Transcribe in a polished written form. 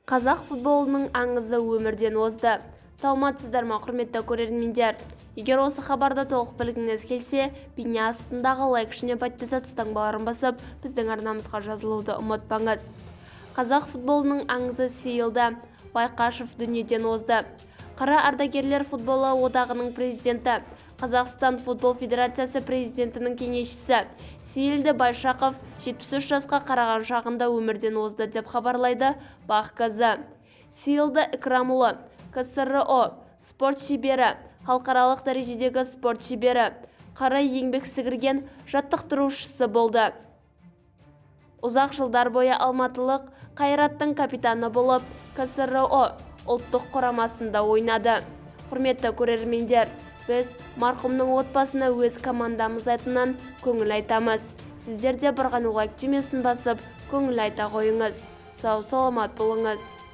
Қазақ футболының аңызы өмірден озды. Саламатсыздар ма, құрметті көрермендер? Егер осы хабарды толық білгіңіз келсе, бейне астындағы лайк және подписаться таңбаларын басып, біздің арнамызға жазылуды ұмытпаңыз. Қазақ футболының аңызы сейілді. Байқашев дүниеден озды. Қара ардагерлер футболы одағының президенті, Қазақстан футбол федерациясы президентінің кеңесшісі Сейілді Байшақов 73 жасқа қараған шағында өмірден озды деп хабарлайды бақ.кз. Сейілді Икрамұлы, КСРО спорт шебері, халықаралық дәрежедегі спорт шебері, қара еңбек сіңірген жаттықтырушысы болды. Ұзақ жылдар бойы алматылық Қайраттың капитаны болып, КСРО ұлттық құрамасында ойнады. Құрметті көрермендер, біз марқұмның отбасына өз командамыз атынан көңіл айтамыз. Сіздер де бір ғана лайк түймесін басып, көңіл айта қойыңыз. Сау саламат болыңыз.